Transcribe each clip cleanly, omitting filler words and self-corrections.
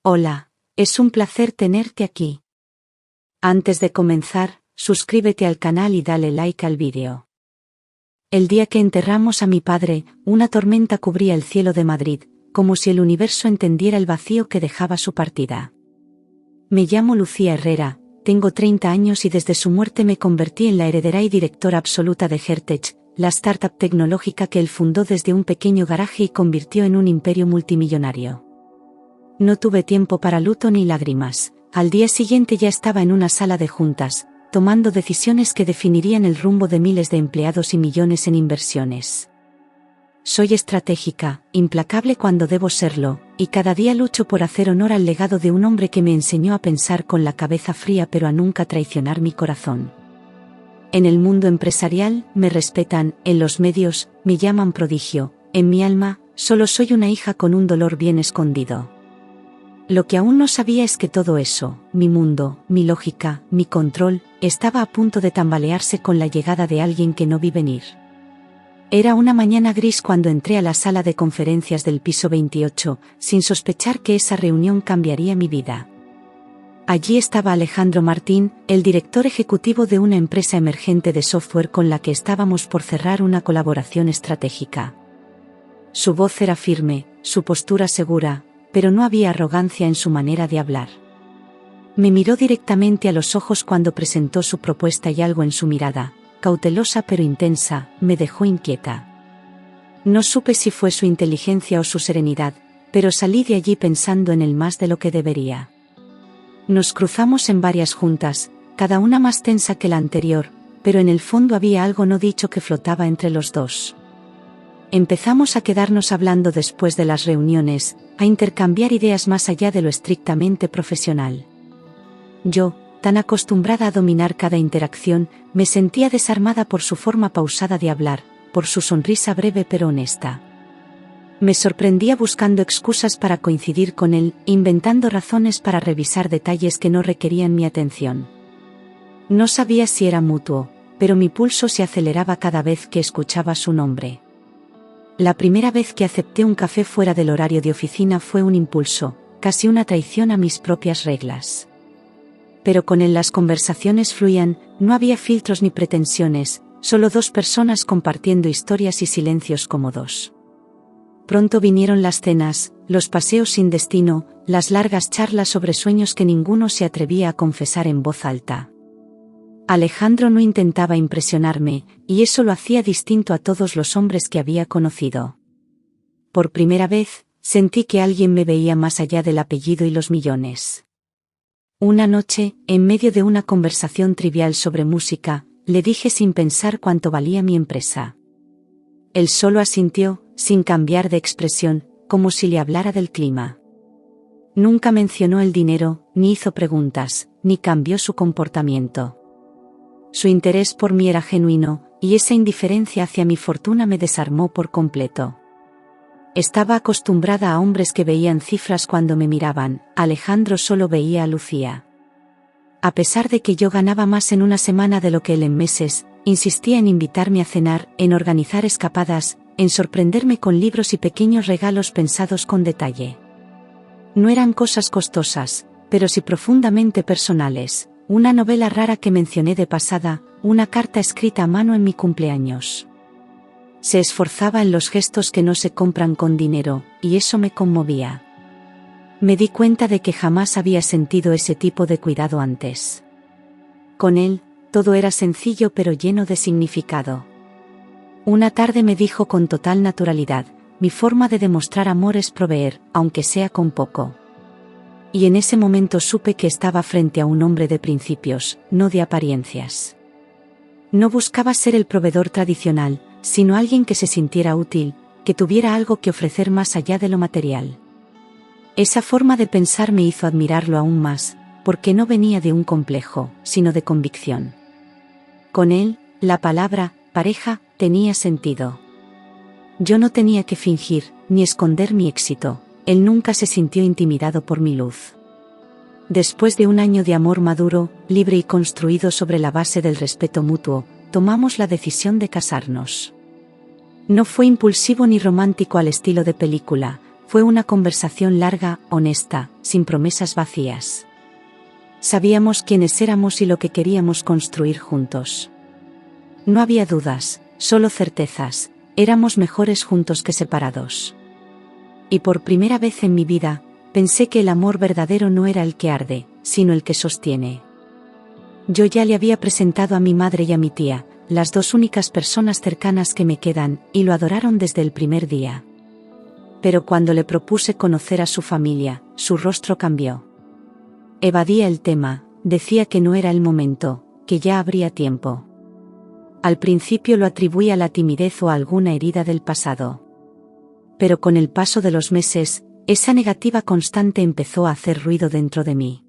Hola, es un placer tenerte aquí. Antes de comenzar, suscríbete al canal y dale like al vídeo. El día que enterramos a mi padre, una tormenta cubría el cielo de Madrid, como si el universo entendiera el vacío que dejaba su partida. Me llamo Lucía Herrera, tengo 30 años y desde su muerte me convertí en la heredera y directora absoluta de Hertech, la startup tecnológica que él fundó desde un pequeño garaje y convirtió en un imperio multimillonario. No tuve tiempo para luto ni lágrimas. Al día siguiente ya estaba en una sala de juntas, tomando decisiones que definirían el rumbo de miles de empleados y millones en inversiones. Soy estratégica, implacable cuando debo serlo, y cada día lucho por hacer honor al legado de un hombre que me enseñó a pensar con la cabeza fría pero a nunca traicionar mi corazón. En el mundo empresarial, me respetan, en los medios, me llaman prodigio, en mi alma, solo soy una hija con un dolor bien escondido. Lo que aún no sabía es que todo eso, mi mundo, mi lógica, mi control, estaba a punto de tambalearse con la llegada de alguien que no vi venir. Era una mañana gris cuando entré a la sala de conferencias del piso 28, sin sospechar que esa reunión cambiaría mi vida. Allí estaba Alejandro Martín, el director ejecutivo de una empresa emergente de software con la que estábamos por cerrar una colaboración estratégica. Su voz era firme, su postura segura, pero no había arrogancia en su manera de hablar. Me miró directamente a los ojos cuando presentó su propuesta y algo en su mirada, cautelosa pero intensa, me dejó inquieta. No supe si fue su inteligencia o su serenidad, pero salí de allí pensando en él más de lo que debería. Nos cruzamos en varias juntas, cada una más tensa que la anterior, pero en el fondo había algo no dicho que flotaba entre los dos. Empezamos a quedarnos hablando después de las reuniones, a intercambiar ideas más allá de lo estrictamente profesional. Yo, tan acostumbrada a dominar cada interacción, me sentía desarmada por su forma pausada de hablar, por su sonrisa breve pero honesta. Me sorprendía buscando excusas para coincidir con él, inventando razones para revisar detalles que no requerían mi atención. No sabía si era mutuo, pero mi pulso se aceleraba cada vez que escuchaba su nombre. La primera vez que acepté un café fuera del horario de oficina fue un impulso, casi una traición a mis propias reglas. Pero con él las conversaciones fluían, no había filtros ni pretensiones, solo dos personas compartiendo historias y silencios cómodos. Pronto vinieron las cenas, los paseos sin destino, las largas charlas sobre sueños que ninguno se atrevía a confesar en voz alta. Alejandro no intentaba impresionarme, y eso lo hacía distinto a todos los hombres que había conocido. Por primera vez, sentí que alguien me veía más allá del apellido y los millones. Una noche, en medio de una conversación trivial sobre música, le dije sin pensar cuánto valía mi empresa. Él solo asintió, sin cambiar de expresión, como si le hablara del clima. Nunca mencionó el dinero, ni hizo preguntas, ni cambió su comportamiento. Su interés por mí era genuino, y esa indiferencia hacia mi fortuna me desarmó por completo. Estaba acostumbrada a hombres que veían cifras cuando me miraban, Alejandro solo veía a Lucía. A pesar de que yo ganaba más en una semana de lo que él en meses, insistía en invitarme a cenar, en organizar escapadas, en sorprenderme con libros y pequeños regalos pensados con detalle. No eran cosas costosas, pero sí profundamente personales. Una novela rara que mencioné de pasada, una carta escrita a mano en mi cumpleaños. Se esforzaba en los gestos que no se compran con dinero, y eso me conmovía. Me di cuenta de que jamás había sentido ese tipo de cuidado antes. Con él, todo era sencillo pero lleno de significado. Una tarde me dijo con total naturalidad, mi forma de demostrar amor es proveer, aunque sea con poco. Y en ese momento supe que estaba frente a un hombre de principios, no de apariencias. No buscaba ser el proveedor tradicional, sino alguien que se sintiera útil, que tuviera algo que ofrecer más allá de lo material. Esa forma de pensar me hizo admirarlo aún más, porque no venía de un complejo, sino de convicción. Con él, la palabra pareja tenía sentido. Yo no tenía que fingir, ni esconder mi éxito. Él nunca se sintió intimidado por mi luz. Después de un año de amor maduro, libre y construido sobre la base del respeto mutuo, tomamos la decisión de casarnos. No fue impulsivo ni romántico al estilo de película, Fue una conversación larga, honesta, sin promesas vacías. Sabíamos quiénes éramos y lo que queríamos construir juntos. No había dudas, solo certezas, éramos mejores juntos que separados. Y por primera vez en mi vida, pensé que el amor verdadero no era el que arde, sino el que sostiene. Yo ya le había presentado a mi madre y a mi tía, las dos únicas personas cercanas que me quedan, y lo adoraron desde el primer día. Pero cuando le propuse conocer a su familia, su rostro cambió. Evadía el tema, decía que no era el momento, que ya habría tiempo. Al principio lo atribuía a la timidez o a alguna herida del pasado. Pero con el paso de los meses, esa negativa constante empezó a hacer ruido dentro de mí.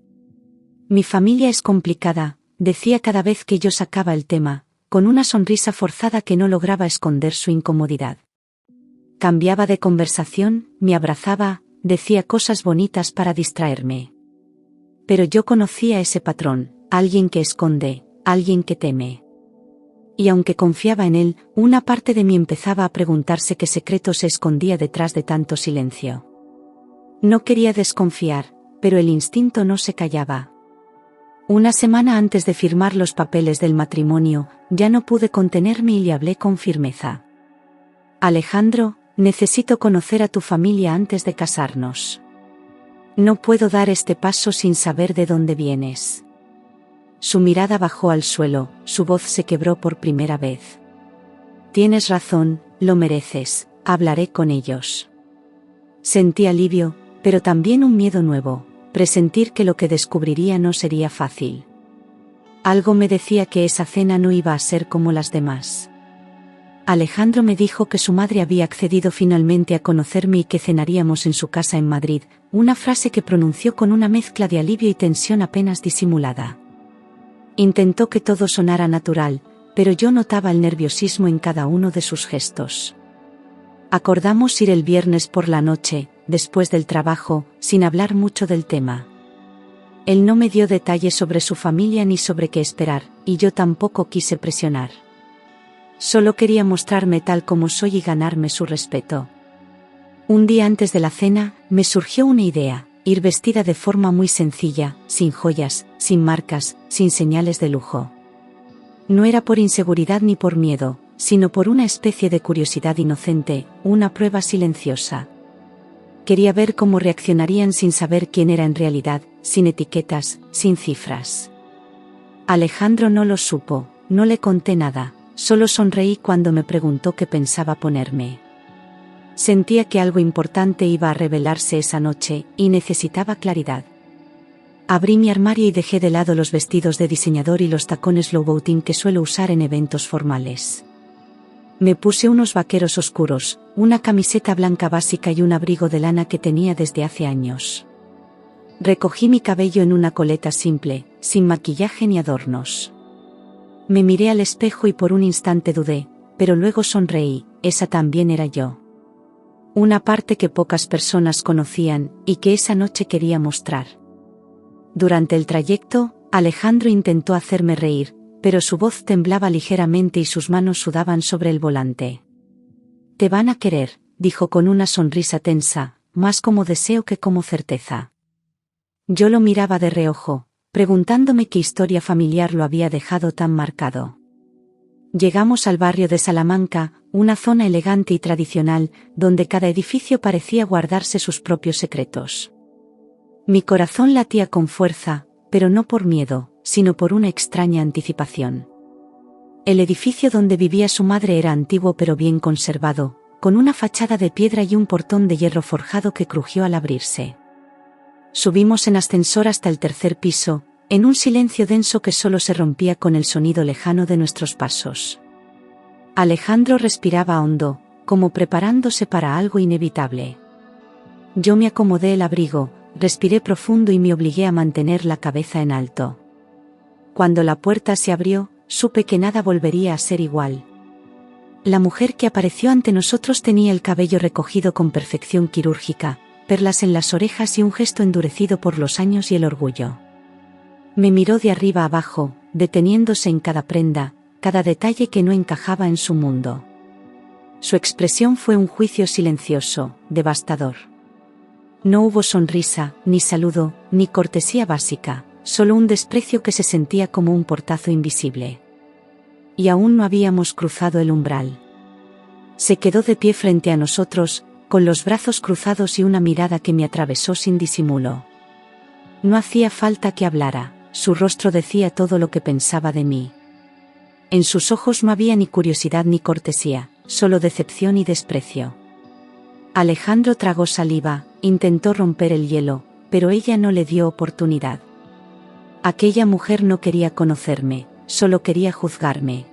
Mi familia es complicada, decía cada vez que yo sacaba el tema, con una sonrisa forzada que no lograba esconder su incomodidad. Cambiaba de conversación, me abrazaba, decía cosas bonitas para distraerme. Pero yo conocía ese patrón, alguien que esconde, alguien que teme. Y aunque confiaba en él, una parte de mí empezaba a preguntarse qué secreto se escondía detrás de tanto silencio. No quería desconfiar, pero el instinto no se callaba. Una semana antes de firmar los papeles del matrimonio, ya no pude contenerme y le hablé con firmeza. Alejandro, necesito conocer a tu familia antes de casarnos. No puedo dar este paso sin saber de dónde vienes. Su mirada bajó al suelo, su voz se quebró por primera vez. Tienes razón, lo mereces, hablaré con ellos. Sentí alivio, pero también un miedo nuevo, presentir que lo que descubriría no sería fácil. Algo me decía que esa cena no iba a ser como las demás. Alejandro me dijo que su madre había accedido finalmente a conocerme y que cenaríamos en su casa en Madrid, una frase que pronunció con una mezcla de alivio y tensión apenas disimulada. Intentó que todo sonara natural, pero yo notaba el nerviosismo en cada uno de sus gestos. Acordamos ir el viernes por la noche, después del trabajo, sin hablar mucho del tema. Él no me dio detalles sobre su familia ni sobre qué esperar, y yo tampoco quise presionar. Solo quería mostrarme tal como soy y ganarme su respeto. Un día antes de la cena, me surgió una idea: ir vestida de forma muy sencilla, sin joyas, sin marcas, sin señales de lujo. No era por inseguridad ni por miedo, sino por una especie de curiosidad inocente, una prueba silenciosa. Quería ver cómo reaccionarían sin saber quién era en realidad, sin etiquetas, sin cifras. Alejandro no lo supo, no le conté nada, solo sonreí cuando me preguntó qué pensaba ponerme. Sentía que algo importante iba a revelarse esa noche, y necesitaba claridad. Abrí mi armario y dejé de lado los vestidos de diseñador y los tacones Louboutin que suelo usar en eventos formales. Me puse unos vaqueros oscuros, una camiseta blanca básica y un abrigo de lana que tenía desde hace años. Recogí mi cabello en una coleta simple, sin maquillaje ni adornos. Me miré al espejo y por un instante dudé, pero luego sonreí, esa también era yo. Una parte que pocas personas conocían, y que esa noche quería mostrar. Durante el trayecto, Alejandro intentó hacerme reír, pero su voz temblaba ligeramente y sus manos sudaban sobre el volante. Te van a querer, dijo con una sonrisa tensa, más como deseo que como certeza. Yo lo miraba de reojo, preguntándome qué historia familiar lo había dejado tan marcado. Llegamos al barrio de Salamanca, una zona elegante y tradicional, donde cada edificio parecía guardarse sus propios secretos. Mi corazón latía con fuerza, pero no por miedo, sino por una extraña anticipación. El edificio donde vivía su madre era antiguo pero bien conservado, con una fachada de piedra y un portón de hierro forjado que crujió al abrirse. Subimos en ascensor hasta el tercer piso, en un silencio denso que solo se rompía con el sonido lejano de nuestros pasos. Alejandro respiraba hondo, como preparándose para algo inevitable. Yo me acomodé el abrigo, respiré profundo y me obligué a mantener la cabeza en alto. Cuando la puerta se abrió, supe que nada volvería a ser igual. La mujer que apareció ante nosotros tenía el cabello recogido con perfección quirúrgica, perlas en las orejas y un gesto endurecido por los años y el orgullo. Me miró de arriba abajo, deteniéndose en cada prenda, cada detalle que no encajaba en su mundo. Su expresión fue un juicio silencioso, devastador. No hubo sonrisa, ni saludo, ni cortesía básica, solo un desprecio que se sentía como un portazo invisible. Y aún no habíamos cruzado el umbral. Se quedó de pie frente a nosotros, con los brazos cruzados y una mirada que me atravesó sin disimulo. No hacía falta que hablara, su rostro decía todo lo que pensaba de mí. En sus ojos no había ni curiosidad ni cortesía, solo decepción y desprecio. Alejandro tragó saliva, intentó romper el hielo, pero ella no le dio oportunidad. Aquella mujer no quería conocerme, solo quería juzgarme.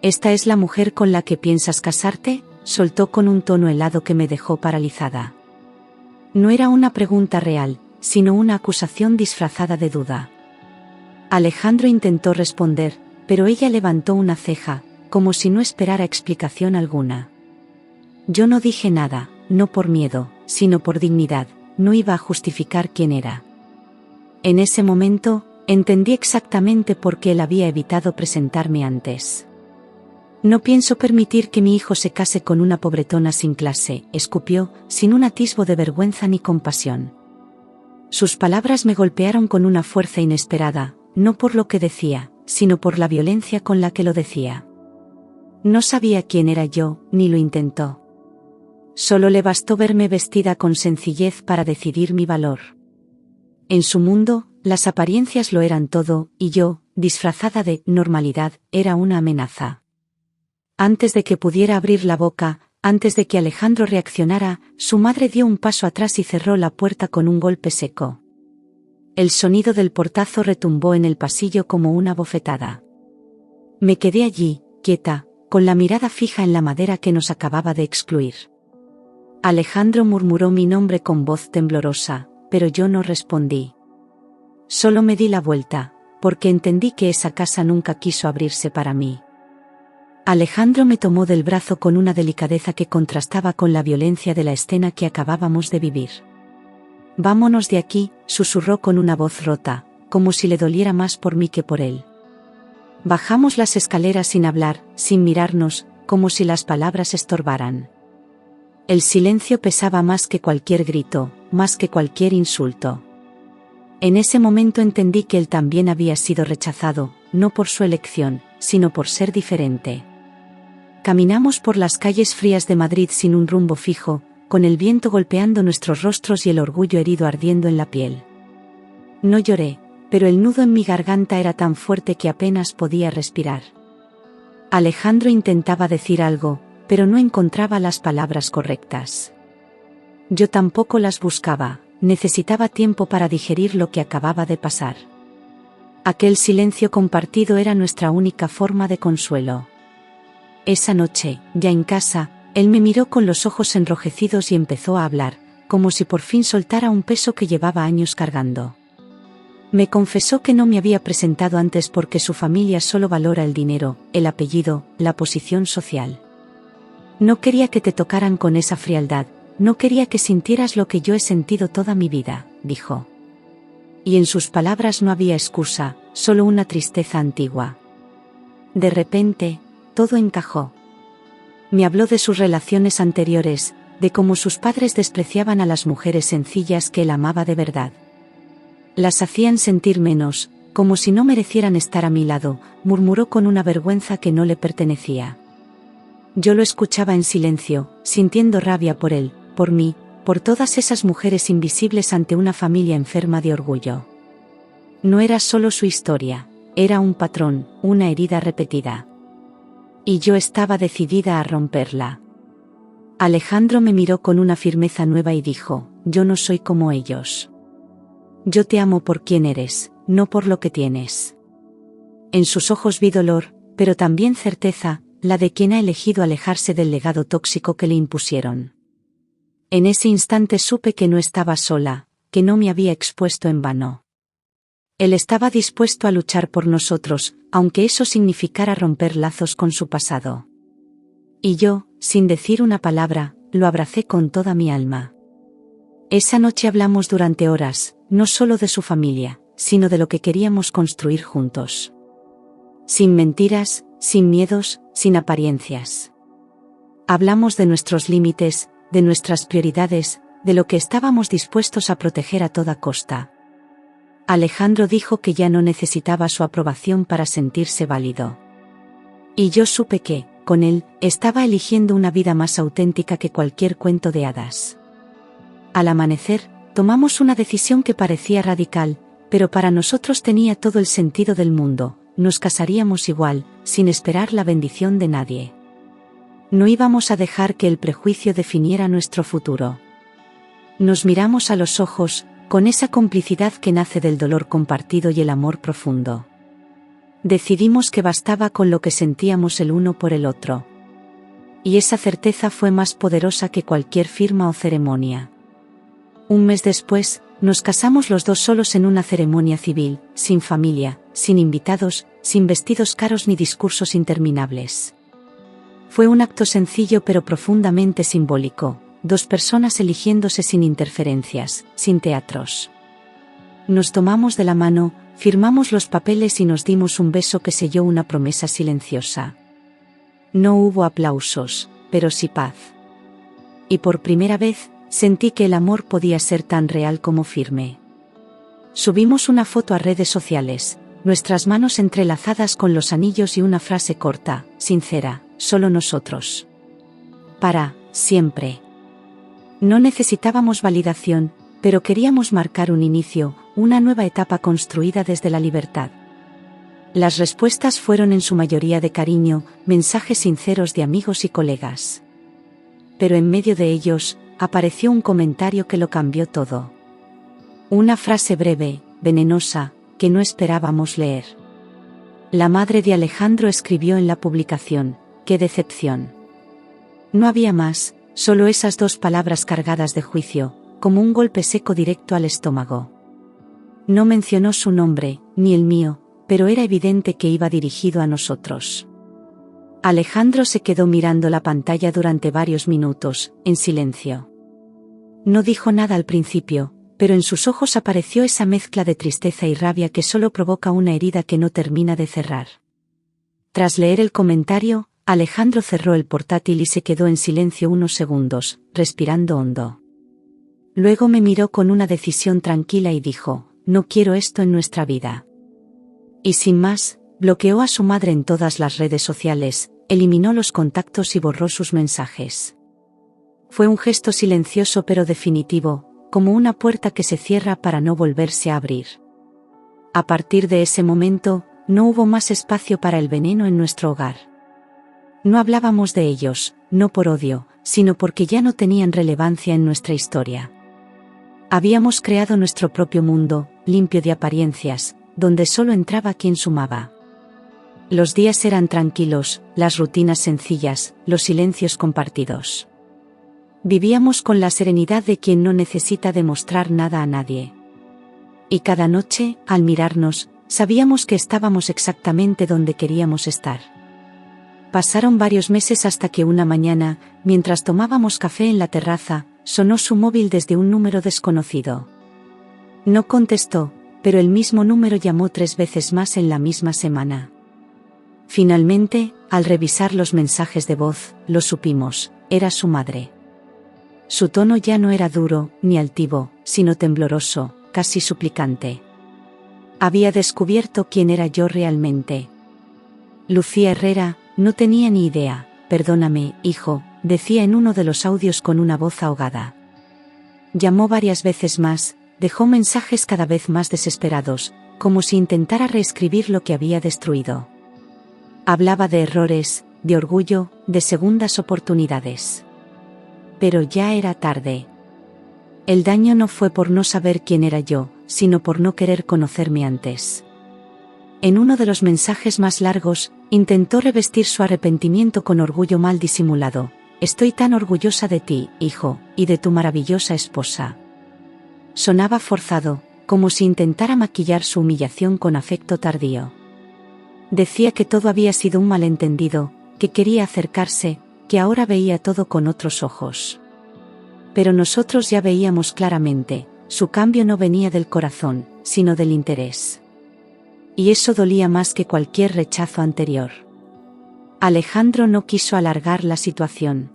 ¿Esta es la mujer con la que piensas casarte?, soltó con un tono helado que me dejó paralizada. No era una pregunta real, sino una acusación disfrazada de duda. Alejandro intentó responder, pero ella levantó una ceja, como si no esperara explicación alguna. Yo no dije nada, no por miedo, sino por dignidad, no iba a justificar quién era. En ese momento, entendí exactamente por qué él había evitado presentarme antes. No pienso permitir que mi hijo se case con una pobretona sin clase, escupió, sin un atisbo de vergüenza ni compasión. Sus palabras me golpearon con una fuerza inesperada, no por lo que decía, sino por la violencia con la que lo decía. No sabía quién era yo, ni lo intentó. Solo le bastó verme vestida con sencillez para decidir mi valor. En su mundo, las apariencias lo eran todo, y yo, disfrazada de normalidad, era una amenaza. Antes de que pudiera abrir la boca, antes de que Alejandro reaccionara, su madre dio un paso atrás y cerró la puerta con un golpe seco. El sonido del portazo retumbó en el pasillo como una bofetada. Me quedé allí, quieta, con la mirada fija en la madera que nos acababa de excluir. Alejandro murmuró mi nombre con voz temblorosa, pero yo no respondí. Solo me di la vuelta, porque entendí que esa casa nunca quiso abrirse para mí. Alejandro me tomó del brazo con una delicadeza que contrastaba con la violencia de la escena que acabábamos de vivir. Vámonos de aquí, susurró con una voz rota, como si le doliera más por mí que por él. Bajamos las escaleras sin hablar, sin mirarnos, como si las palabras estorbaran. El silencio pesaba más que cualquier grito, más que cualquier insulto. En ese momento entendí que él también había sido rechazado, no por su elección, sino por ser diferente. Caminamos por las calles frías de Madrid sin un rumbo fijo, con el viento golpeando nuestros rostros y el orgullo herido ardiendo en la piel. No lloré, pero el nudo en mi garganta era tan fuerte que apenas podía respirar. Alejandro intentaba decir algo, pero no encontraba las palabras correctas. Yo tampoco las buscaba, necesitaba tiempo para digerir lo que acababa de pasar. Aquel silencio compartido era nuestra única forma de consuelo. Esa noche, ya en casa, él me miró con los ojos enrojecidos y empezó a hablar, como si por fin soltara un peso que llevaba años cargando. Me confesó que no me había presentado antes porque su familia solo valora el dinero, el apellido, la posición social. No quería que te tocaran con esa frialdad, no quería que sintieras lo que yo he sentido toda mi vida, dijo. Y en sus palabras no había excusa, solo una tristeza antigua. De repente, todo encajó. Me habló de sus relaciones anteriores, de cómo sus padres despreciaban a las mujeres sencillas que él amaba de verdad. Las hacían sentir menos, como si no merecieran estar a mi lado, murmuró con una vergüenza que no le pertenecía. Yo lo escuchaba en silencio, sintiendo rabia por él, por mí, por todas esas mujeres invisibles ante una familia enferma de orgullo. No era solo su historia, era un patrón, una herida repetida. Y yo estaba decidida a romperla. Alejandro me miró con una firmeza nueva y dijo, yo no soy como ellos. Yo te amo por quien eres, no por lo que tienes. En sus ojos vi dolor, pero también certeza, la de quien ha elegido alejarse del legado tóxico que le impusieron. En ese instante supe que no estaba sola, que no me había expuesto en vano. Él estaba dispuesto a luchar por nosotros, aunque eso significara romper lazos con su pasado. Y yo, sin decir una palabra, lo abracé con toda mi alma. Esa noche hablamos durante horas, no solo de su familia, sino de lo que queríamos construir juntos. Sin mentiras, sin miedos, sin apariencias. Hablamos de nuestros límites, de nuestras prioridades, de lo que estábamos dispuestos a proteger a toda costa. Alejandro dijo que ya no necesitaba su aprobación para sentirse válido. Y yo supe que, con él, estaba eligiendo una vida más auténtica que cualquier cuento de hadas. Al amanecer, tomamos una decisión que parecía radical, pero para nosotros tenía todo el sentido del mundo: nos casaríamos igual, sin esperar la bendición de nadie. No íbamos a dejar que el prejuicio definiera nuestro futuro. Nos miramos a los ojos, con esa complicidad que nace del dolor compartido y el amor profundo. Decidimos que bastaba con lo que sentíamos el uno por el otro. Y esa certeza fue más poderosa que cualquier firma o ceremonia. Un mes después, nos casamos los dos solos en una ceremonia civil, sin familia, sin invitados, sin vestidos caros ni discursos interminables. Fue un acto sencillo pero profundamente simbólico, dos personas eligiéndose sin interferencias, sin teatros. Nos tomamos de la mano, firmamos los papeles y nos dimos un beso que selló una promesa silenciosa. No hubo aplausos, pero sí paz. Y por primera vez, sentí que el amor podía ser tan real como firme. Subimos una foto a redes sociales, nuestras manos entrelazadas con los anillos y una frase corta, sincera: solo nosotros. Para siempre. No necesitábamos validación, pero queríamos marcar un inicio, una nueva etapa construida desde la libertad. Las respuestas fueron en su mayoría de cariño, mensajes sinceros de amigos y colegas. Pero en medio de ellos, apareció un comentario que lo cambió todo. Una frase breve, venenosa, que no esperábamos leer. La madre de Alejandro escribió en la publicación: ¡qué decepción! No había más, solo esas dos palabras cargadas de juicio, como un golpe seco directo al estómago. No mencionó su nombre, ni el mío, pero era evidente que iba dirigido a nosotros. Alejandro se quedó mirando la pantalla durante varios minutos, en silencio. No dijo nada al principio, pero en sus ojos apareció esa mezcla de tristeza y rabia que solo provoca una herida que no termina de cerrar. Tras leer el comentario, Alejandro cerró el portátil y se quedó en silencio unos segundos, respirando hondo. Luego me miró con una decisión tranquila y dijo: no quiero esto en nuestra vida. Y sin más, bloqueó a su madre en todas las redes sociales, eliminó los contactos y borró sus mensajes. Fue un gesto silencioso pero definitivo, como una puerta que se cierra para no volverse a abrir. A partir de ese momento, no hubo más espacio para el veneno en nuestro hogar. No hablábamos de ellos, no por odio, sino porque ya no tenían relevancia en nuestra historia. Habíamos creado nuestro propio mundo, limpio de apariencias, donde solo entraba quien sumaba. Los días eran tranquilos, las rutinas sencillas, los silencios compartidos. Vivíamos con la serenidad de quien no necesita demostrar nada a nadie. Y cada noche, al mirarnos, sabíamos que estábamos exactamente donde queríamos estar. Pasaron varios meses hasta que una mañana, mientras tomábamos café en la terraza, sonó su móvil desde un número desconocido. No contestó, pero el mismo número llamó 3 veces más en la misma semana. Finalmente, al revisar los mensajes de voz, lo supimos: era su madre. Su tono ya no era duro, ni altivo, sino tembloroso, casi suplicante. Había descubierto quién era yo realmente. Lucía Herrera, no tenía ni idea. Perdóname, hijo, decía en uno de los audios con una voz ahogada. Llamó varias veces más, dejó mensajes cada vez más desesperados, como si intentara reescribir lo que había destruido. Hablaba de errores, de orgullo, de segundas oportunidades. Pero ya era tarde. El daño no fue por no saber quién era yo, sino por no querer conocerme antes. En uno de los mensajes más largos, intentó revestir su arrepentimiento con orgullo mal disimulado: estoy tan orgullosa de ti, hijo, y de tu maravillosa esposa. Sonaba forzado, como si intentara maquillar su humillación con afecto tardío. Decía que todo había sido un malentendido, que quería acercarse, que ahora veía todo con otros ojos. Pero nosotros ya veíamos claramente: su cambio no venía del corazón, sino del interés. Y eso dolía más que cualquier rechazo anterior. Alejandro no quiso alargar la situación.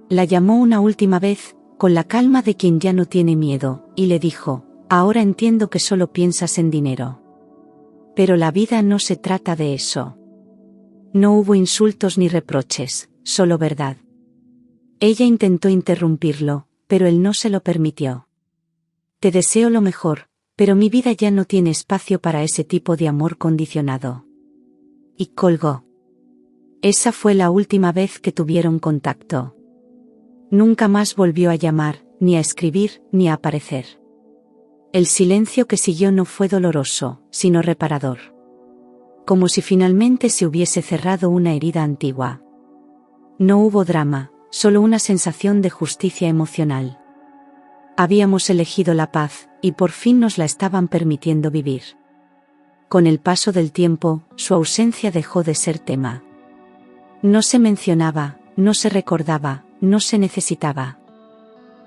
La llamó una última vez, con la calma de quien ya no tiene miedo, y le dijo: ahora entiendo que solo piensas en dinero. Pero la vida no se trata de eso. No hubo insultos ni reproches, solo verdad. Ella intentó interrumpirlo, pero él no se lo permitió. Te deseo lo mejor, pero mi vida ya no tiene espacio para ese tipo de amor condicionado. Y colgó. Esa fue la última vez que tuvieron contacto. Nunca más volvió a llamar, ni a escribir, ni a aparecer. El silencio que siguió no fue doloroso, sino reparador. Como si finalmente se hubiese cerrado una herida antigua. No hubo drama, solo una sensación de justicia emocional. Habíamos elegido la paz, y por fin nos la estaban permitiendo vivir. Con el paso del tiempo, su ausencia dejó de ser tema. No se mencionaba, no se recordaba, no se necesitaba.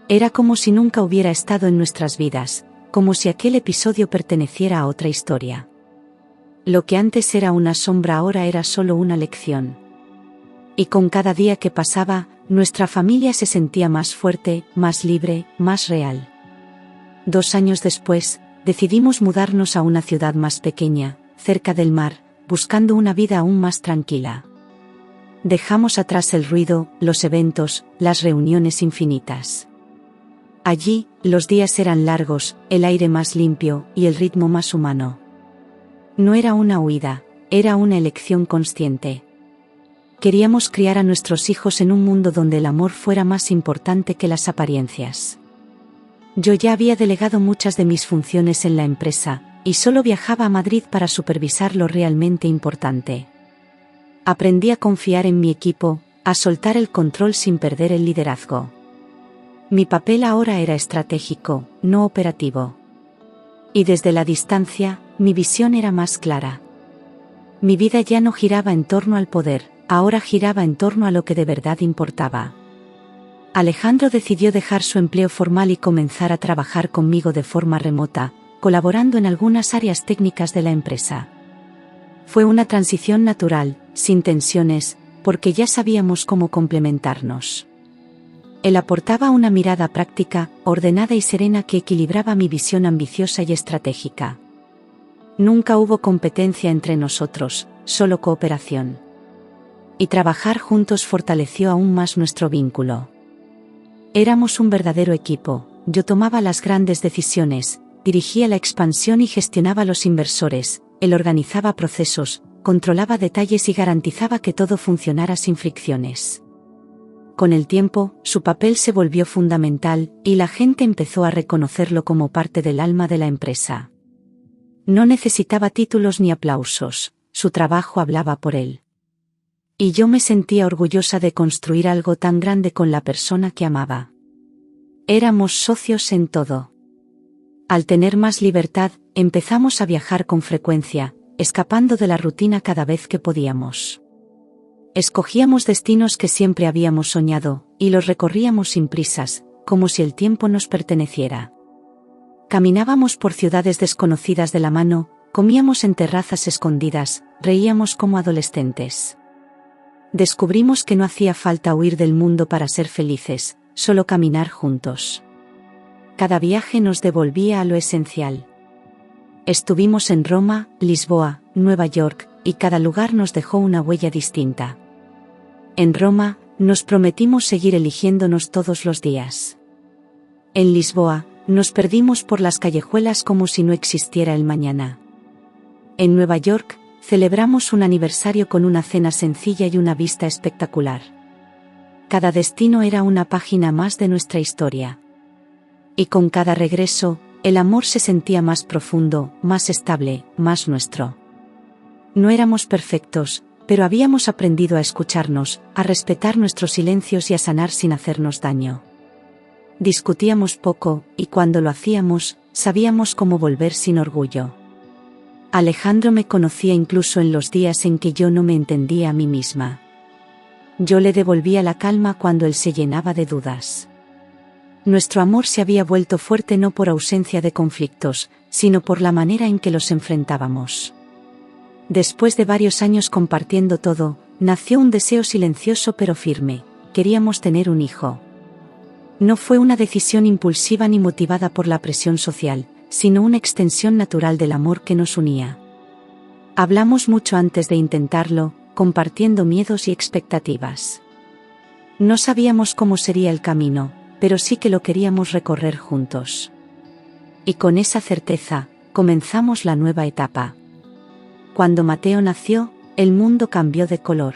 Era como si nunca hubiera estado en nuestras vidas, como si aquel episodio perteneciera a otra historia. Lo que antes era una sombra ahora era solo una lección. Y con cada día que pasaba, nuestra familia se sentía más fuerte, más libre, más real. 2 años después, decidimos mudarnos a una ciudad más pequeña, cerca del mar, buscando una vida aún más tranquila. Dejamos atrás el ruido, los eventos, las reuniones infinitas. Allí, los días eran largos, el aire más limpio, y el ritmo más humano. No era una huida, era una elección consciente. Queríamos criar a nuestros hijos en un mundo donde el amor fuera más importante que las apariencias. Yo ya había delegado muchas de mis funciones en la empresa, y solo viajaba a Madrid para supervisar lo realmente importante. Aprendí a confiar en mi equipo, a soltar el control sin perder el liderazgo. Mi papel ahora era estratégico, no operativo. Y desde la distancia, mi visión era más clara. Mi vida ya no giraba en torno al poder, ahora giraba en torno a lo que de verdad importaba. Alejandro decidió dejar su empleo formal y comenzar a trabajar conmigo de forma remota, colaborando en algunas áreas técnicas de la empresa. Fue una transición natural, sin tensiones, porque ya sabíamos cómo complementarnos. Él aportaba una mirada práctica, ordenada y serena que equilibraba mi visión ambiciosa y estratégica. Nunca hubo competencia entre nosotros, solo cooperación. Y trabajar juntos fortaleció aún más nuestro vínculo. Éramos un verdadero equipo, yo tomaba las grandes decisiones, dirigía la expansión y gestionaba los inversores, él organizaba procesos, controlaba detalles y garantizaba que todo funcionara sin fricciones. Con el tiempo, su papel se volvió fundamental, y la gente empezó a reconocerlo como parte del alma de la empresa. No necesitaba títulos ni aplausos, su trabajo hablaba por él. Y yo me sentía orgullosa de construir algo tan grande con la persona que amaba. Éramos socios en todo. Al tener más libertad, empezamos a viajar con frecuencia, escapando de la rutina cada vez que podíamos. Escogíamos destinos que siempre habíamos soñado, y los recorríamos sin prisas, como si el tiempo nos perteneciera. Caminábamos por ciudades desconocidas de la mano, comíamos en terrazas escondidas, reíamos como adolescentes. Descubrimos que no hacía falta huir del mundo para ser felices, solo caminar juntos. Cada viaje nos devolvía a lo esencial. Estuvimos en Roma, Lisboa, Nueva York, y cada lugar nos dejó una huella distinta. En Roma, nos prometimos seguir eligiéndonos todos los días. En Lisboa, nos perdimos por las callejuelas como si no existiera el mañana. En Nueva York, celebramos un aniversario con una cena sencilla y una vista espectacular. Cada destino era una página más de nuestra historia. Y con cada regreso, el amor se sentía más profundo, más estable, más nuestro. No éramos perfectos, pero habíamos aprendido a escucharnos, a respetar nuestros silencios y a sanar sin hacernos daño. Discutíamos poco, y cuando lo hacíamos, sabíamos cómo volver sin orgullo. Alejandro me conocía incluso en los días en que yo no me entendía a mí misma. Yo le devolvía la calma cuando él se llenaba de dudas. Nuestro amor se había vuelto fuerte no por ausencia de conflictos, sino por la manera en que los enfrentábamos. Después de varios años compartiendo todo, nació un deseo silencioso pero firme: queríamos tener un hijo. No fue una decisión impulsiva ni motivada por la presión social, sino una extensión natural del amor que nos unía. Hablamos mucho antes de intentarlo, compartiendo miedos y expectativas. No sabíamos cómo sería el camino, pero sí que lo queríamos recorrer juntos. Y con esa certeza, comenzamos la nueva etapa. Cuando Mateo nació, el mundo cambió de color.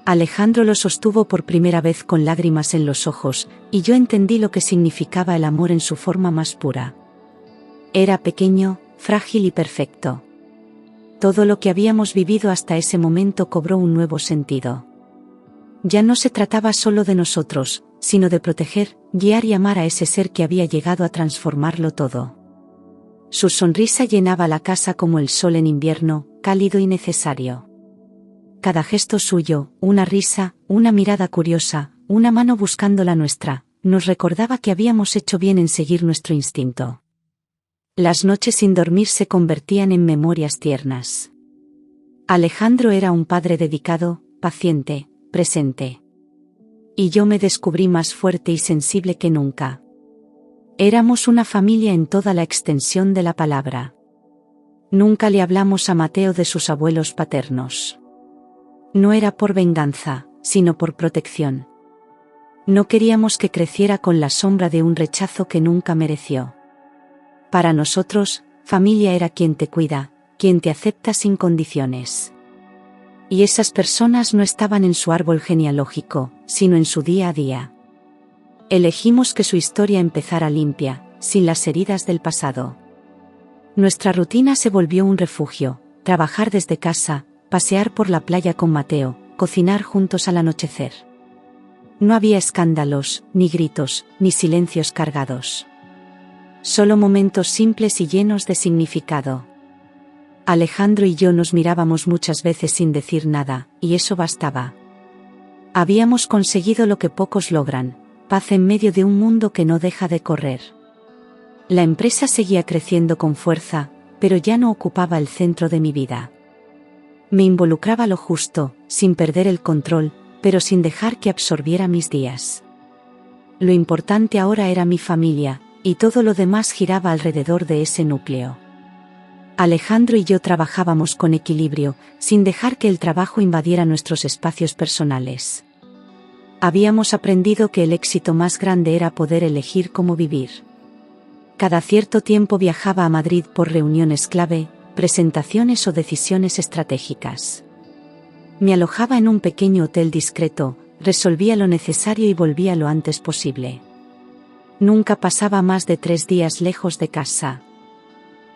Alejandro lo sostuvo por primera vez con lágrimas en los ojos, y yo entendí lo que significaba el amor en su forma más pura. Era pequeño, frágil y perfecto. Todo lo que habíamos vivido hasta ese momento cobró un nuevo sentido. Ya no se trataba solo de nosotros, sino de proteger, guiar y amar a ese ser que había llegado a transformarlo todo. Su sonrisa llenaba la casa como el sol en invierno, cálido y necesario. Cada gesto suyo, una risa, una mirada curiosa, una mano buscando la nuestra, nos recordaba que habíamos hecho bien en seguir nuestro instinto. Las noches sin dormir se convertían en memorias tiernas. Alejandro era un padre dedicado, paciente, presente. Y yo me descubrí más fuerte y sensible que nunca. Éramos una familia en toda la extensión de la palabra. Nunca le hablamos a Mateo de sus abuelos paternos. No era por venganza, sino por protección. No queríamos que creciera con la sombra de un rechazo que nunca mereció. Para nosotros, familia era quien te cuida, quien te acepta sin condiciones. Y esas personas no estaban en su árbol genealógico, sino en su día a día. Elegimos que su historia empezara limpia, sin las heridas del pasado. Nuestra rutina se volvió un refugio, trabajar desde casa, pasear por la playa con Mateo, cocinar juntos al anochecer. No había escándalos, ni gritos, ni silencios cargados. Solo momentos simples y llenos de significado. Alejandro y yo nos mirábamos muchas veces sin decir nada, y eso bastaba. Habíamos conseguido lo que pocos logran, paz en medio de un mundo que no deja de correr. La empresa seguía creciendo con fuerza, pero ya no ocupaba el centro de mi vida. Me involucraba lo justo, sin perder el control, pero sin dejar que absorbiera mis días. Lo importante ahora era mi familia, y todo lo demás giraba alrededor de ese núcleo. Alejandro y yo trabajábamos con equilibrio, sin dejar que el trabajo invadiera nuestros espacios personales. Habíamos aprendido que el éxito más grande era poder elegir cómo vivir. Cada cierto tiempo viajaba a Madrid por reuniones clave, presentaciones o decisiones estratégicas. Me alojaba en un pequeño hotel discreto, resolvía lo necesario y volvía lo antes posible. Nunca pasaba más de 3 días lejos de casa.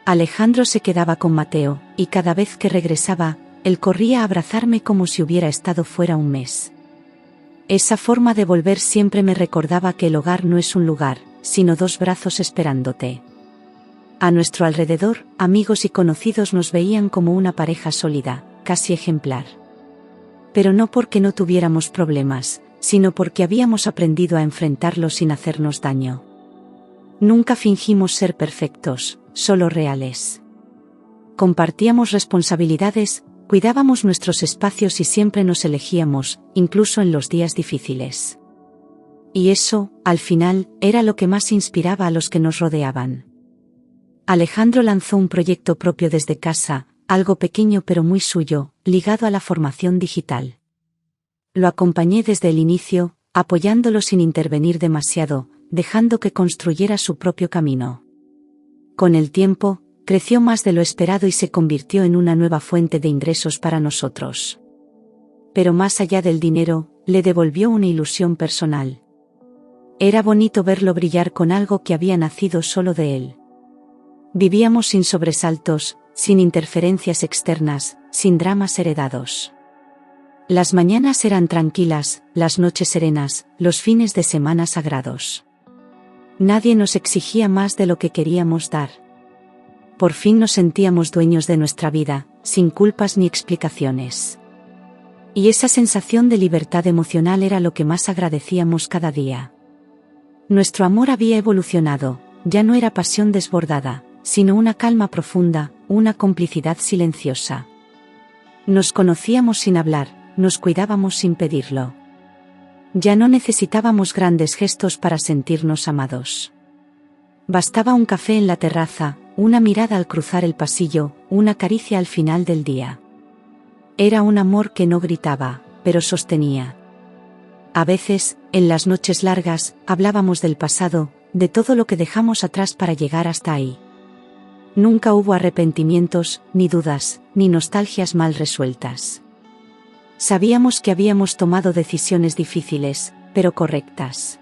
Alejandro se quedaba con Mateo, y cada vez que regresaba, él corría a abrazarme como si hubiera estado fuera un mes. Esa forma de volver siempre me recordaba que el hogar no es un lugar, sino 2 brazos esperándote. A nuestro alrededor, amigos y conocidos nos veían como una pareja sólida, casi ejemplar. Pero no porque no tuviéramos problemas, sino porque habíamos aprendido a enfrentarlos sin hacernos daño. Nunca fingimos ser perfectos, solo reales. Compartíamos responsabilidades, cuidábamos nuestros espacios y siempre nos elegíamos, incluso en los días difíciles. Y eso, al final, era lo que más inspiraba a los que nos rodeaban. Alejandro lanzó un proyecto propio desde casa, algo pequeño pero muy suyo, ligado a la formación digital. Lo acompañé desde el inicio, apoyándolo sin intervenir demasiado, dejando que construyera su propio camino. Con el tiempo, creció más de lo esperado y se convirtió en una nueva fuente de ingresos para nosotros. Pero más allá del dinero, le devolvió una ilusión personal. Era bonito verlo brillar con algo que había nacido solo de él. Vivíamos sin sobresaltos, sin interferencias externas, sin dramas heredados. Las mañanas eran tranquilas, las noches serenas, los fines de semana sagrados. Nadie nos exigía más de lo que queríamos dar. Por fin nos sentíamos dueños de nuestra vida, sin culpas ni explicaciones. Y esa sensación de libertad emocional era lo que más agradecíamos cada día. Nuestro amor había evolucionado, ya no era pasión desbordada, sino una calma profunda, una complicidad silenciosa. Nos conocíamos sin hablar, nos cuidábamos sin pedirlo. Ya no necesitábamos grandes gestos para sentirnos amados. Bastaba un café en la terraza, una mirada al cruzar el pasillo, una caricia al final del día. Era un amor que no gritaba, pero sostenía. A veces, en las noches largas, hablábamos del pasado, de todo lo que dejamos atrás para llegar hasta ahí. Nunca hubo arrepentimientos, ni dudas, ni nostalgias mal resueltas. Sabíamos que habíamos tomado decisiones difíciles, pero correctas.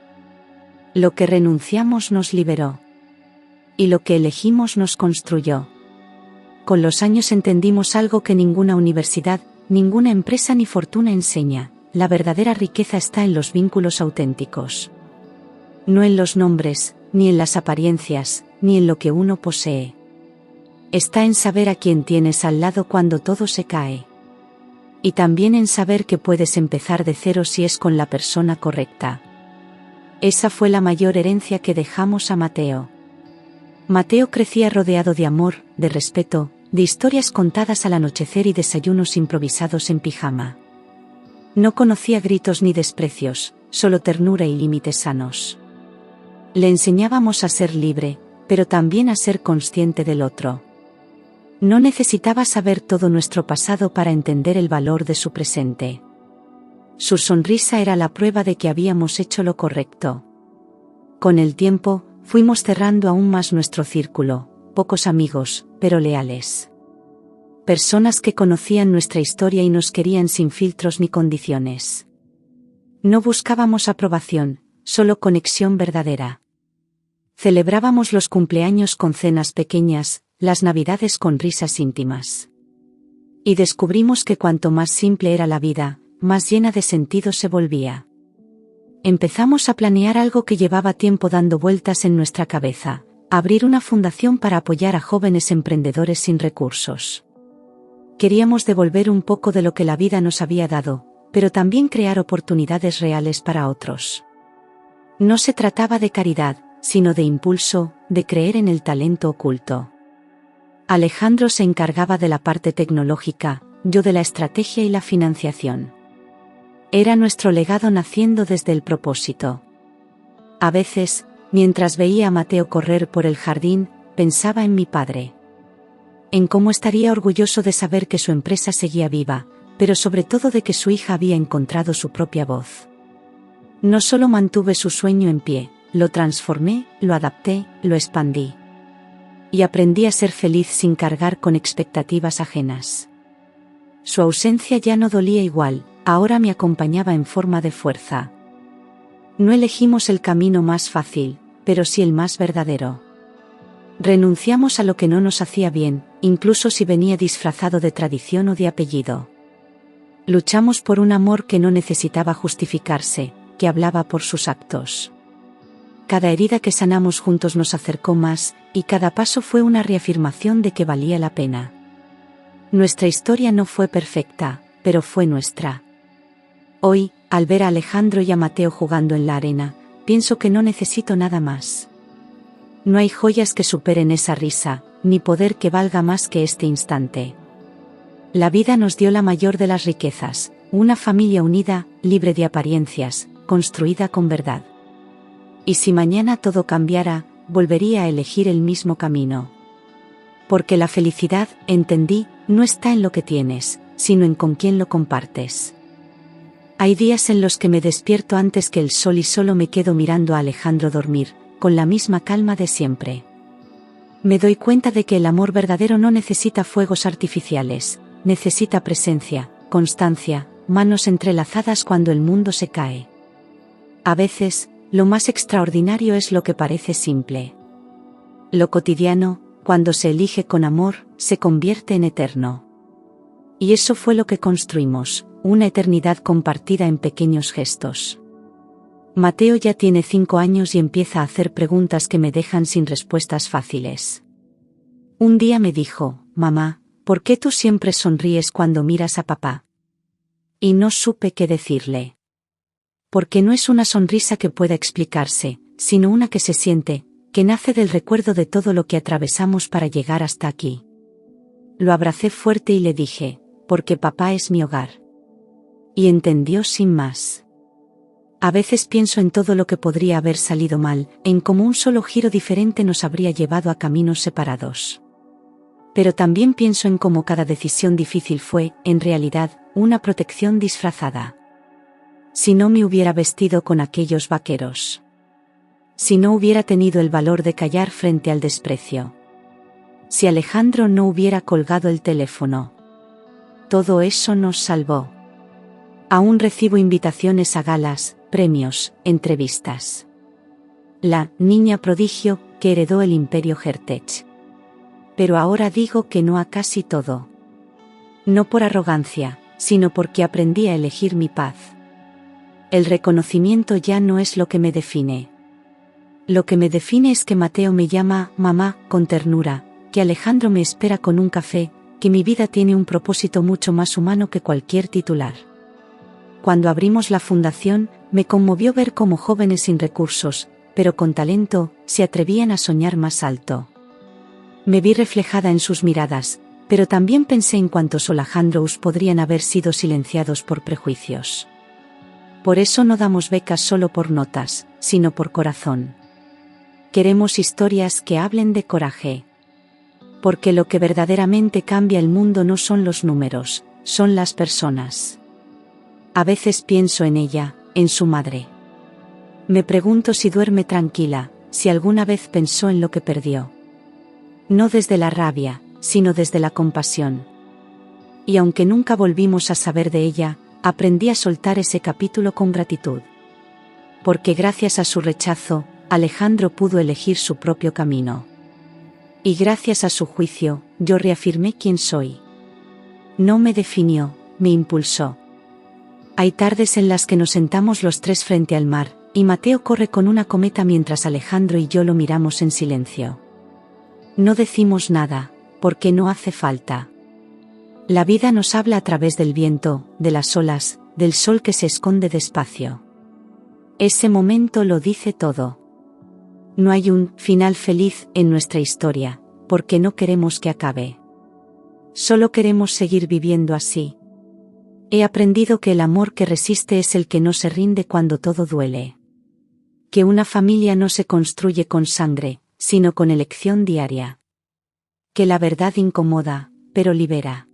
Lo que renunciamos nos liberó. Y lo que elegimos nos construyó. Con los años entendimos algo que ninguna universidad, ninguna empresa ni fortuna enseña: la verdadera riqueza está en los vínculos auténticos. No en los nombres, ni en las apariencias, ni en lo que uno posee. Está en saber a quién tienes al lado cuando todo se cae. Y también en saber que puedes empezar de cero si es con la persona correcta. Esa fue la mayor herencia que dejamos a Mateo. Mateo crecía rodeado de amor, de respeto, de historias contadas al anochecer y desayunos improvisados en pijama. No conocía gritos ni desprecios, solo ternura y límites sanos. Le enseñábamos a ser libre, pero también a ser consciente del otro. No necesitaba saber todo nuestro pasado para entender el valor de su presente. Su sonrisa era la prueba de que habíamos hecho lo correcto. Con el tiempo, fuimos cerrando aún más nuestro círculo, pocos amigos, pero leales. Personas que conocían nuestra historia y nos querían sin filtros ni condiciones. No buscábamos aprobación, solo conexión verdadera. Celebrábamos los cumpleaños con cenas pequeñas, las navidades con risas íntimas. Y descubrimos que cuanto más simple era la vida, más llena de sentido se volvía. Empezamos a planear algo que llevaba tiempo dando vueltas en nuestra cabeza: abrir una fundación para apoyar a jóvenes emprendedores sin recursos. Queríamos devolver un poco de lo que la vida nos había dado, pero también crear oportunidades reales para otros. No se trataba de caridad, sino de impulso, de creer en el talento oculto. Alejandro se encargaba de la parte tecnológica, yo de la estrategia y la financiación. Era nuestro legado naciendo desde el propósito. A veces, mientras veía a Mateo correr por el jardín, pensaba en mi padre. En cómo estaría orgulloso de saber que su empresa seguía viva, pero sobre todo de que su hija había encontrado su propia voz. No solo mantuve su sueño en pie, lo transformé, lo adapté, lo expandí. Y aprendí a ser feliz sin cargar con expectativas ajenas. Su ausencia ya no dolía igual, ahora me acompañaba en forma de fuerza. No elegimos el camino más fácil, pero sí el más verdadero. Renunciamos a lo que no nos hacía bien, incluso si venía disfrazado de tradición o de apellido. Luchamos por un amor que no necesitaba justificarse, que hablaba por sus actos. Cada herida que sanamos juntos nos acercó más, y cada paso fue una reafirmación de que valía la pena. Nuestra historia no fue perfecta, pero fue nuestra. Hoy, al ver a Alejandro y a Mateo jugando en la arena, pienso que no necesito nada más. No hay joyas que superen esa risa, ni poder que valga más que este instante. La vida nos dio la mayor de las riquezas, una familia unida, libre de apariencias, construida con verdad. Y si mañana todo cambiara, volvería a elegir el mismo camino. Porque la felicidad, entendí, no está en lo que tienes, sino en con quién lo compartes. Hay días en los que me despierto antes que el sol y solo me quedo mirando a Alejandro dormir, con la misma calma de siempre. Me doy cuenta de que el amor verdadero no necesita fuegos artificiales, necesita presencia, constancia, manos entrelazadas cuando el mundo se cae. A veces, lo más extraordinario es lo que parece simple. Lo cotidiano, cuando se elige con amor, se convierte en eterno. Y eso fue lo que construimos, una eternidad compartida en pequeños gestos. Mateo ya tiene 5 años y empieza a hacer preguntas que me dejan sin respuestas fáciles. Un día me dijo: «Mamá, ¿por qué tú siempre sonríes cuando miras a papá?» Y no supe qué decirle. Porque no es una sonrisa que pueda explicarse, sino una que se siente, que nace del recuerdo de todo lo que atravesamos para llegar hasta aquí. Lo abracé fuerte y le dije: «Porque papá es mi hogar». Y entendió sin más. A veces pienso en todo lo que podría haber salido mal, en cómo un solo giro diferente nos habría llevado a caminos separados. Pero también pienso en cómo cada decisión difícil fue, en realidad, una protección disfrazada. Si no me hubiera vestido con aquellos vaqueros. Si no hubiera tenido el valor de callar frente al desprecio. Si Alejandro no hubiera colgado el teléfono. Todo eso nos salvó. Aún recibo invitaciones a galas, premios, entrevistas. La niña prodigio que heredó el imperio Hertech. Pero ahora digo que no a casi todo. No por arrogancia, sino porque aprendí a elegir mi paz. El reconocimiento ya no es lo que me define. Lo que me define es que Mateo me llama mamá con ternura, que Alejandro me espera con un café, que mi vida tiene un propósito mucho más humano que cualquier titular. Cuando abrimos la fundación, me conmovió ver cómo jóvenes sin recursos, pero con talento, se atrevían a soñar más alto. Me vi reflejada en sus miradas, pero también pensé en cuántos Alejandros podrían haber sido silenciados por prejuicios. Por eso no damos becas solo por notas, sino por corazón. Queremos historias que hablen de coraje. Porque lo que verdaderamente cambia el mundo no son los números, son las personas. A veces pienso en ella, en su madre. Me pregunto si duerme tranquila, si alguna vez pensó en lo que perdió. No desde la rabia, sino desde la compasión. Y aunque nunca volvimos a saber de ella, aprendí a soltar ese capítulo con gratitud. Porque gracias a su rechazo, Alejandro pudo elegir su propio camino. Y gracias a su juicio, yo reafirmé quién soy. No me definió, me impulsó. Hay tardes en las que nos sentamos los tres frente al mar, y Mateo corre con una cometa mientras Alejandro y yo lo miramos en silencio. No decimos nada, porque no hace falta. La vida nos habla a través del viento, de las olas, del sol que se esconde despacio. Ese momento lo dice todo. No hay un final feliz en nuestra historia, porque no queremos que acabe. Solo queremos seguir viviendo así. He aprendido que el amor que resiste es el que no se rinde cuando todo duele. Que una familia no se construye con sangre, sino con elección diaria. Que la verdad incomoda, pero libera.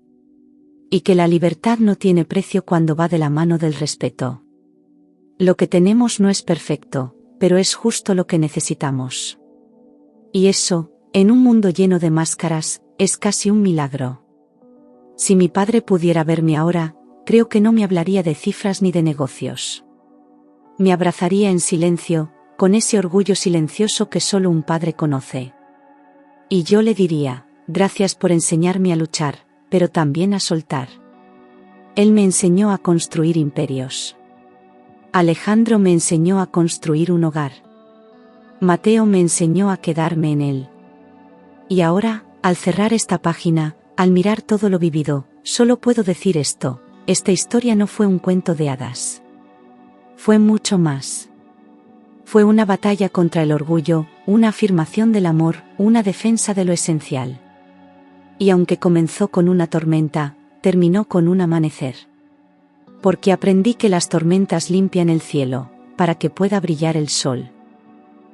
Y que la libertad no tiene precio cuando va de la mano del respeto. Lo que tenemos no es perfecto, pero es justo lo que necesitamos. Y eso, en un mundo lleno de máscaras, es casi un milagro. Si mi padre pudiera verme ahora, creo que no me hablaría de cifras ni de negocios. Me abrazaría en silencio, con ese orgullo silencioso que solo un padre conoce. Y yo le diría, gracias por enseñarme a luchar, pero también a soltar. Él me enseñó a construir imperios. Alejandro me enseñó a construir un hogar. Mateo me enseñó a quedarme en él. Y ahora, al cerrar esta página, al mirar todo lo vivido, solo puedo decir esto: esta historia no fue un cuento de hadas. Fue mucho más. Fue una batalla contra el orgullo, una afirmación del amor, una defensa de lo esencial. Y aunque comenzó con una tormenta, terminó con un amanecer. Porque aprendí que las tormentas limpian el cielo, para que pueda brillar el sol.